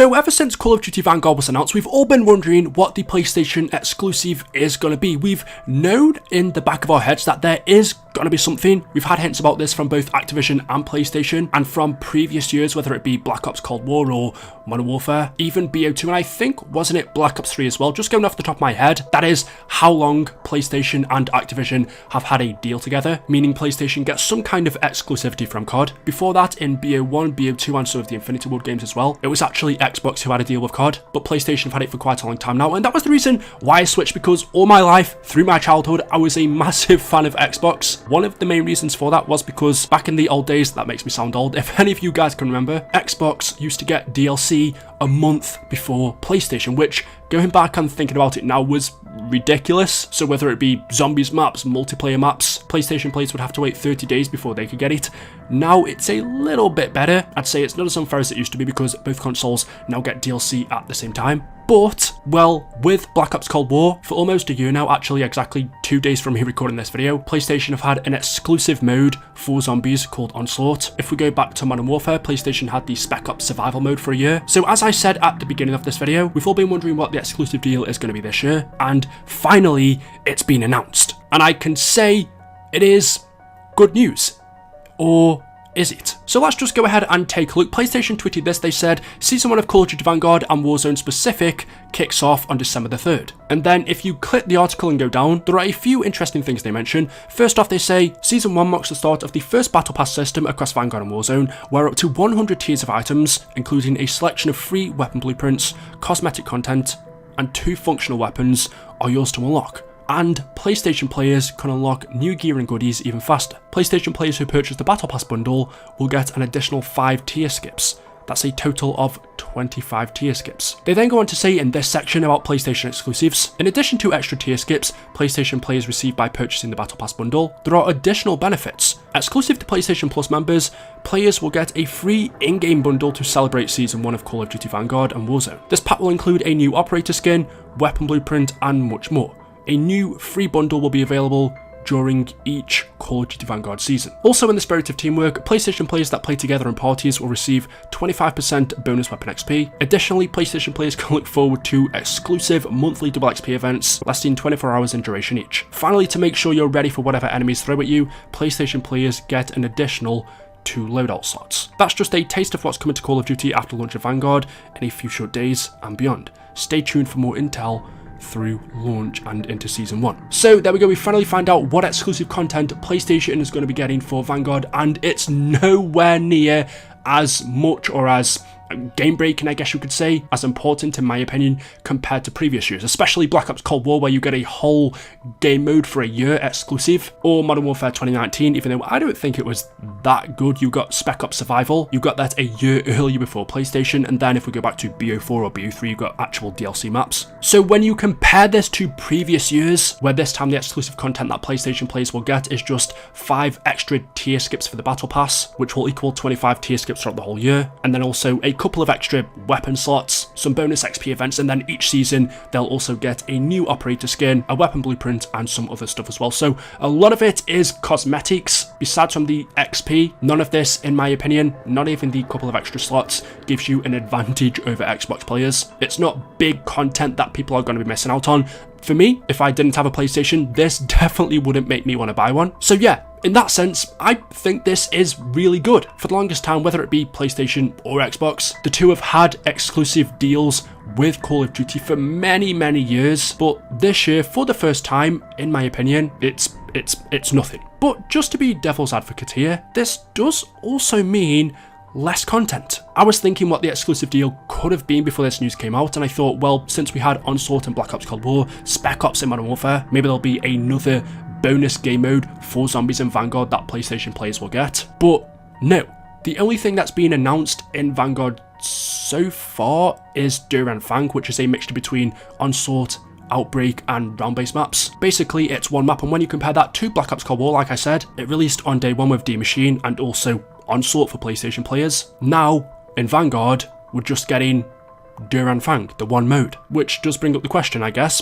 So ever since Call of Duty Vanguard was announced, we've all been wondering what the PlayStation exclusive is going to be. We've known in the back of our heads that there is going to be something. We've had hints about this from both Activision and PlayStation, and from previous years, whether it be Black Ops Cold War or Modern Warfare, even BO2, and I think, wasn't it Black Ops 3 as well? Just going off the top of my head, that is how long PlayStation and Activision have had a deal together, meaning PlayStation gets some kind of exclusivity from COD. Before that, in BO1, BO2, and some of the Infinity Ward games as well, it was actually Xbox who had a deal with COD, but PlayStation have had it for quite a long time now, and that was the reason why I switched, because all my life, through my childhood, I was a massive fan of Xbox. One of the main reasons for that was because back in the old days, that makes me sound old, if any of you guys can remember, Xbox used to get DLC a month before PlayStation, which, going back and thinking about it now, was ridiculous. So whether it be zombies maps, multiplayer maps, PlayStation players would have to wait 30 days before they could get it. Now it's a little bit better. I'd say it's not as unfair as it used to be because both consoles now get DLC at the same time. But, well, with Black Ops Cold War, for almost a year now, actually exactly 2 days from me recording this video, PlayStation have had an exclusive mode for zombies called Onslaught. If we go back to Modern Warfare, PlayStation had the Spec Ops Survival mode for a year. So as I said at the beginning of this video, we've all been wondering what the exclusive deal is going to be this year, and finally, it's been announced. And I can say it is good news. Or is it? So let's just go ahead and take a look. PlayStation tweeted this. They said, Season 1 of Call of Duty Vanguard and Warzone Specific kicks off on December the 3rd. And then if you click the article and go down, there are a few interesting things they mention. First off, they say, Season 1 marks the start of the first Battle Pass system across Vanguard and Warzone, where up to 100 tiers of items, including a selection of free weapon blueprints, cosmetic content, and 2 functional weapons, are yours to unlock. And PlayStation players can unlock new gear and goodies even faster. PlayStation players who purchase the Battle Pass bundle will get an additional 5 tier skips. That's a total of 25 tier skips. They then go on to say in this section about PlayStation exclusives, in addition to extra tier skips PlayStation players receive by purchasing the Battle Pass bundle, there are additional benefits. Exclusive to PlayStation Plus members, players will get a free in-game bundle to celebrate Season 1 of Call of Duty Vanguard and Warzone. This pack will include a new operator skin, weapon blueprint, and much more. A new free bundle will be available during each Call of Duty Vanguard season. Also, in the spirit of teamwork, PlayStation players that play together in parties will receive 25% bonus weapon XP. Additionally, PlayStation players can look forward to exclusive monthly double XP events lasting 24 hours in duration each. Finally, to make sure you're ready for whatever enemies throw at you, PlayStation players get an additional 2 loadout slots. That's just a taste of what's coming to Call of Duty after launch of Vanguard in a few short days and beyond. Stay tuned for more intel through launch and into Season 1. So there we go, we finally find out what exclusive content PlayStation is going to be getting for Vanguard, and it's nowhere near as much or as game breaking, I guess you could say, as important in my opinion compared to previous years, especially Black Ops Cold War, where you get a whole game mode for a year exclusive, or Modern Warfare 2019, even though I don't think it was that good. You got Spec Ops Survival, you got that a year earlier before PlayStation, and then if we go back to BO4 or BO3, you got actual DLC maps. So when you compare this to previous years, where this time the exclusive content that PlayStation players will get is just 5 extra tier skips for the Battle Pass, which will equal 25 tier skips throughout the whole year, and then also a couple of extra weapon slots, some bonus XP events, and then each season they'll also get a new operator skin, a weapon blueprint, and some other stuff as well. So a lot of it is cosmetics. Besides from the XP, none of this, in my opinion, not even the couple of extra slots, gives you an advantage over Xbox players. It's not big content that people are going to be missing out on. For me, if I didn't have a PlayStation, this definitely wouldn't make me want to buy one. So yeah, in that sense, I think this is really good. For the longest time, whether it be PlayStation or Xbox, the two have had exclusive deals with Call of Duty for many, many years, but this year, for the first time, in my opinion, it's nothing. But just to be devil's advocate here, this does also mean less content. I was thinking what the exclusive deal could have been before this news came out, and I thought, well, since we had Onslaught and Black Ops Cold War, Spec Ops in Modern Warfare, maybe there'll be another bonus game mode for Zombies and Vanguard that PlayStation players will get. But no, the only thing that's been announced in Vanguard so far is Duran Fang, which is a mixture between Onslaught, Outbreak, and round-based maps. Basically, it's one map, and when you compare that to Black Ops Cold War, like I said, it released on day 1 with D Machine and also Onslaught for PlayStation players. Now, in Vanguard, we're just getting Duran Fang, the one mode, which does bring up the question, I guess,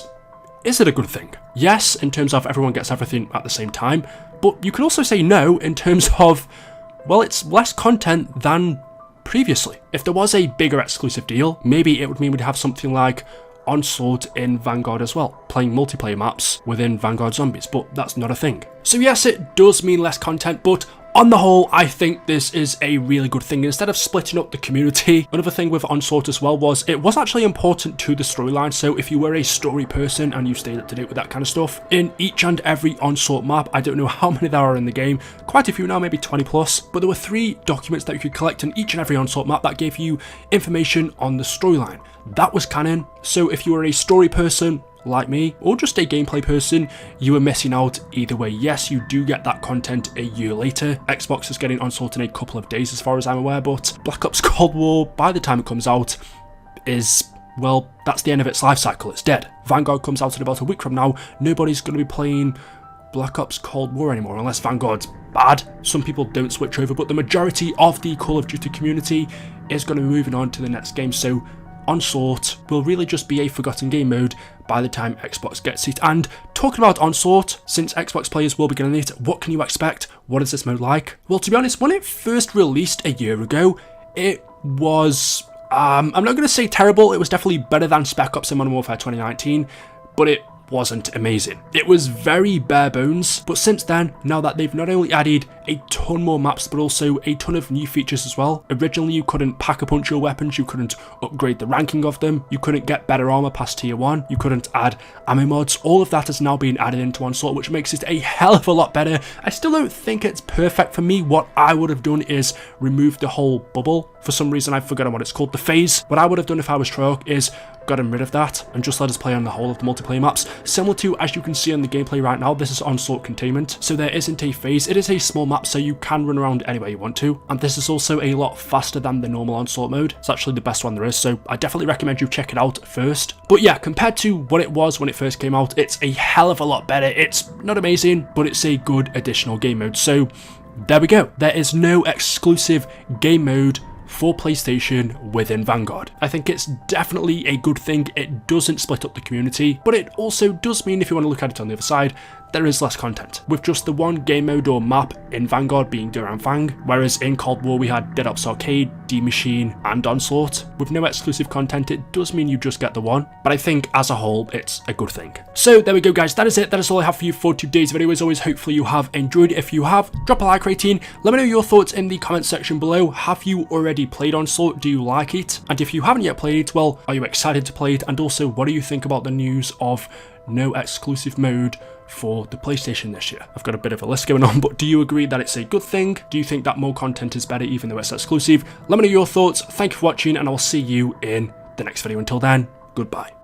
is it a good thing? Yes, in terms of everyone gets everything at the same time, but you can also say no in terms of, well, it's less content than previously. If there was a bigger exclusive deal, maybe it would mean we'd have something like Onslaught in Vanguard as well, playing multiplayer maps within Vanguard Zombies, but that's not a thing. So yes, it does mean less content, but on the whole, I think this is a really good thing. Instead of splitting up the community, another thing with Onslaught as well was it was actually important to the storyline. So if you were a story person and you stayed up to date with that kind of stuff, in each and every Onslaught map, I don't know how many there are in the game, quite a few now, maybe 20 plus, but there were 3 documents that you could collect in each and every Onslaught map that gave you information on the storyline. That was canon. So if you were a story person like me, or just a gameplay person, you were missing out either way. Yes, you do get that content a year later. Xbox is getting Onslaught in a couple of days as far as I'm aware, but Black Ops Cold War, by the time it comes out, is, well, that's the end of its life cycle. It's dead. Vanguard comes out in about a week from now. Nobody's going to be playing Black Ops Cold War anymore, unless Vanguard's bad. Some people don't switch over, but the majority of the Call of Duty community is going to be moving on to the next game, so Onslaught will really just be a forgotten game mode by the time Xbox gets it. And talking about Onslaught, since Xbox players will be getting it, what can you expect? What is this mode like? Well, to be honest, when it first released a year ago, it was, I'm not going to say terrible, it was definitely better than Spec Ops and Modern Warfare 2019, but it wasn't amazing. It was very bare bones, but since then, now that they've not only added a ton more maps, but also a ton of new features as well. Originally, you couldn't pack-a-punch your weapons, you couldn't upgrade the ranking of them, you couldn't get better armor past tier 1, you couldn't add ammo mods. All of that has now been added into Onslaught, which makes it a hell of a lot better. I still don't think it's perfect for me. What I would have done is remove the whole bubble. For some reason, I've forgotten what it's called, the phase. What I would have done if I was Treyarch is gotten rid of that and just let us play on the whole of the multiplayer maps. Similar to, as you can see on the gameplay right now, this is Onslaught Containment, so there isn't a phase. It is a small map, so you can run around anywhere you want to, and this is also a lot faster than the normal Onslaught mode. It's actually the best one there is, so I definitely recommend you check it out first. But yeah, compared to what it was when it first came out, it's a hell of a lot better. It's not amazing, but it's a good additional game mode. So there we go. There is no exclusive game mode for PlayStation within Vanguard. I think it's definitely a good thing. It doesn't split up the community, but it also does mean, if you want to look at it on the other side, there is less content, with just the one game mode or map in Vanguard being Durand Fang, whereas in Cold War we had Dead Ops Arcade, D Machine, and Onslaught. With no exclusive content, it does mean you just get the one, but I think as a whole, it's a good thing. So there we go, guys, that is it. That is all I have for you for today's video. As always, hopefully you have enjoyed it. If you have, drop a like rating. Let me know your thoughts in the comment section below. Have you already played Onslaught? Do you like it? And if you haven't yet played it, well, are you excited to play it? And also, what do you think about the news of no exclusive mode for the PlayStation this year? I've got a bit of a list going on, but do you agree that it's a good thing? Do you think that more content is better even though it's exclusive? Let me know your thoughts. Thank you for watching, and I will see you in the next video. Until then, goodbye.